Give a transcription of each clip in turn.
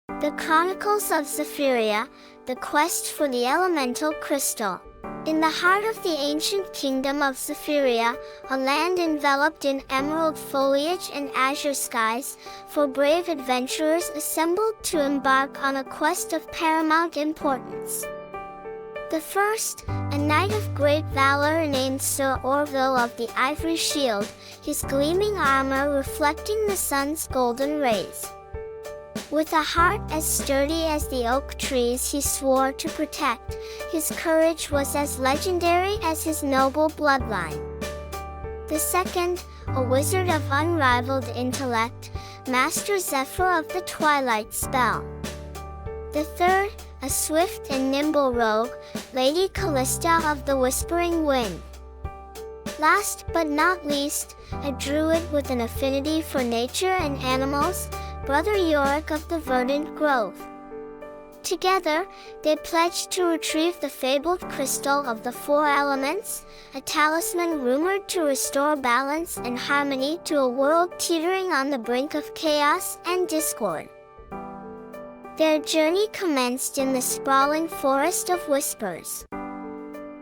The Chronicles of Zephyria, the quest for the elemental crystal. In the heart of the ancient kingdom of Zephyria, a land enveloped in emerald foliage and azure skies, for brave adventurers assembled to embark on a quest of paramount importance. The first, a knight of great valor named Sir Orville of the Ivory Shield, his gleaming armor reflecting the sun's golden rays. With a heart as sturdy as the oak trees he swore to protect, his courage was as legendary as his noble bloodline. The second, a wizard of unrivaled intellect, Master Zephyr of the Twilight Spell. The third, a swift and nimble rogue, Lady Kallista of the Whispering Wind. Last but not least, a druid with an affinity for nature and animals, Brother Yorick of the Verdant Grove. Together, they pledged to retrieve the fabled crystal of the four elements, a talisman rumored to restore balance and harmony to a world teetering on the brink of chaos and discord. Their journey commenced in the sprawling forest of whispers.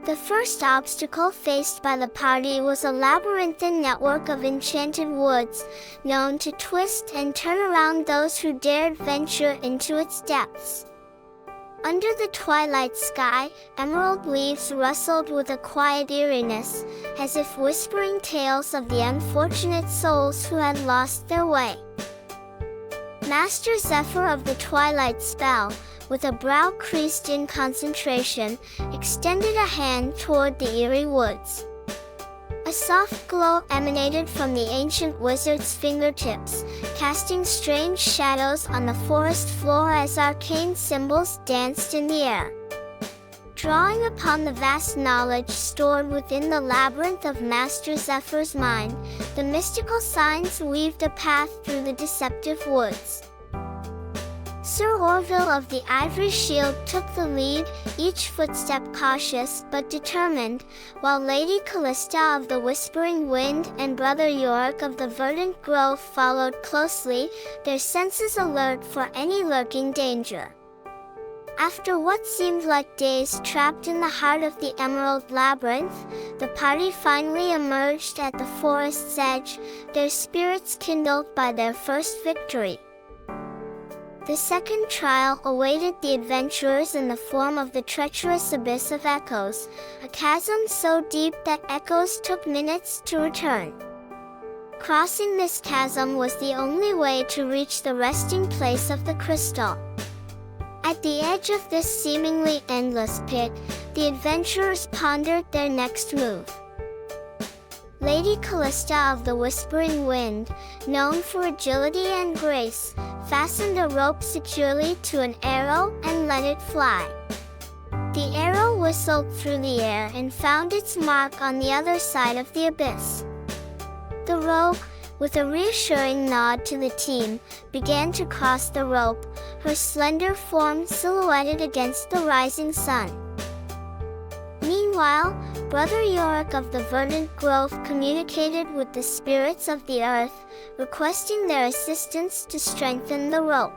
The first obstacle faced by the party was a labyrinthine network of enchanted woods, known to twist and turn around those who dared venture into its depths. Under the twilight sky, emerald leaves rustled with a quiet eeriness, as if whispering tales of the unfortunate souls who had lost their way. Master Zephyr of the Twilight Spell, with a brow creased in concentration, extended a hand toward the eerie woods. A soft glow emanated from the ancient wizard's fingertips, casting strange shadows on the forest floor as arcane symbols danced in the air. Drawing upon the vast knowledge stored within the labyrinth of Master Zephyr's mind, the mystical signs weaved a path through the deceptive woods. Sir Orville of the Ivory Shield took the lead, each footstep cautious but determined, while Lady Kallista of the Whispering Wind and Brother Yorick of the Verdant Grove followed closely, their senses alert for any lurking danger. After what seemed like days trapped in the heart of the Emerald Labyrinth, the party finally emerged at the forest's edge, their spirits kindled by their first victory. The second trial awaited the adventurers in the form of the treacherous abyss of echoes, a chasm so deep that echoes took minutes to return. Crossing this chasm was the only way to reach the resting place of the crystal. At the edge of this seemingly endless pit, the adventurers pondered their next move. Lady Kallista of the Whispering Wind, known for agility and grace, fastened a rope securely to an arrow and let it fly. The arrow whistled through the air and found its mark on the other side of the abyss. The rogue, with a reassuring nod to the team, began to cross the rope, her slender form silhouetted against the rising sun. Meanwhile, Brother Yorick of the Verdant Grove communicated with the spirits of the earth, requesting their assistance to strengthen the rope.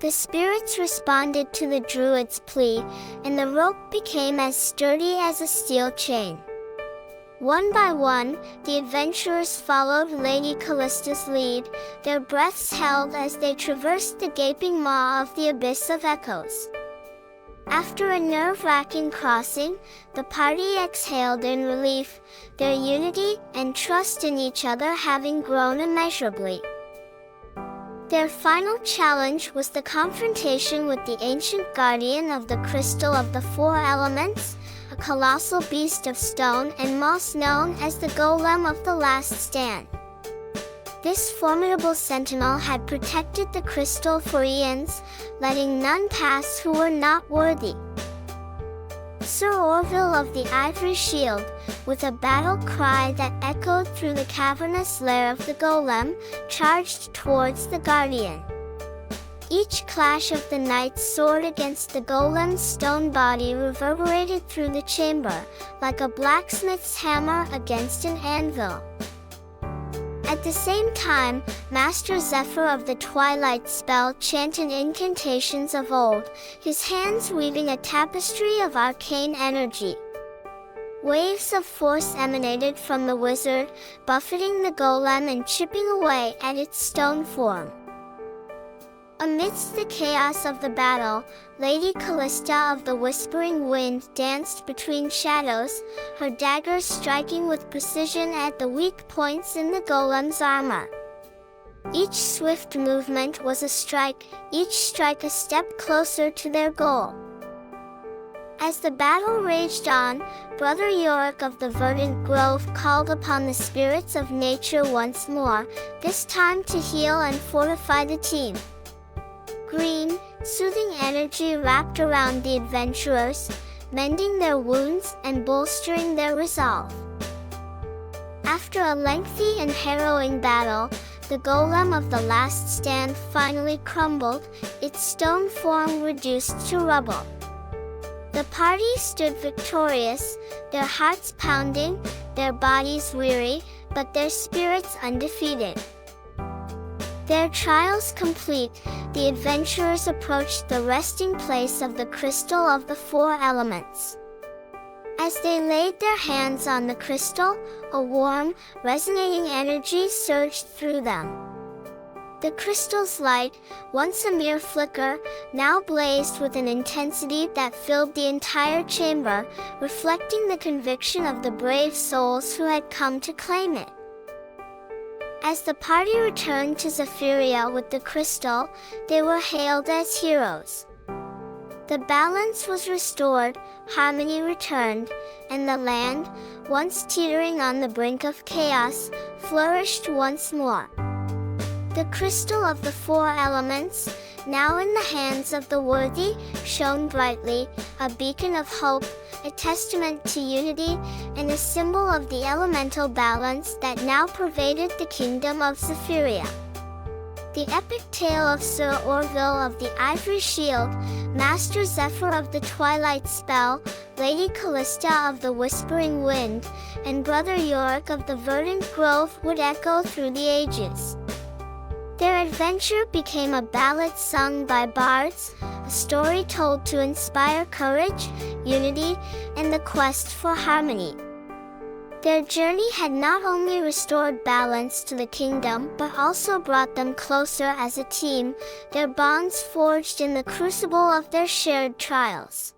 The spirits responded to the druid's plea, and the rope became as sturdy as a steel chain. One by one, the adventurers followed Lady Kallista's lead, their breaths held as they traversed the gaping maw of the abyss of echoes. After a nerve-wracking crossing, the party exhaled in relief, their unity and trust in each other having grown immeasurably. Their final challenge was the confrontation with the ancient guardian of the crystal of the four elements, a colossal beast of stone and moss known as the Golem of the Last Stand. This formidable sentinel had protected the crystal for eons, letting none pass who were not worthy. Sir Orville of the Ivory Shield, with a battle cry that echoed through the cavernous lair of the golem, charged towards the guardian. Each clash of the knight's sword against the golem's stone body reverberated through the chamber, like a blacksmith's hammer against an anvil. At At the same time, Master Zephyr of the Twilight Spell chanted incantations of old, his hands weaving a tapestry of arcane energy. Waves of force emanated from the wizard, buffeting the golem and chipping away at its stone form. Amidst the chaos of the battle, Lady Kallista of the Whispering Wind danced between shadows, her daggers striking with precision at the weak points in the golem's armor. Each swift movement was a strike, each strike a step closer to their goal. As the battle raged on, Brother Yorick of the Verdant Grove called upon the spirits of nature once more, this time to heal and fortify the team. Green, soothing energy wrapped around the adventurers, mending their wounds and bolstering their resolve. After a lengthy and harrowing battle, the golem of the Last Stand finally crumbled, its stone form reduced to rubble. The party stood victorious, their hearts pounding, their bodies weary, but their spirits undefeated. Their trials complete, the adventurers approached the resting place of the crystal of the four elements. As they laid their hands on the crystal, a warm, resonating energy surged through them. The crystal's light, once a mere flicker, now blazed with an intensity that filled the entire chamber, reflecting the conviction of the brave souls who had come to claim it. As the party returned to Zephyria with the crystal, they were hailed as heroes. The balance was restored, harmony returned, and the land, once teetering on the brink of chaos, flourished once more. The crystal of the four elements, now in the hands of the worthy, shone brightly, a beacon of hope, a testament to unity, and a symbol of the elemental balance that now pervaded the kingdom of Zephyria. The epic tale of Sir Orville of the Ivory Shield, Master Zephyr of the Twilight Spell, Lady Kallista of the Whispering Wind, and Brother Yorick of the Verdant Grove would echo through the ages. Their adventure became a ballad sung by bards, a story told to inspire courage, unity, and the quest for harmony. Their journey had not only restored balance to the kingdom but also brought them closer as a team, their bonds forged in the crucible of their shared trials.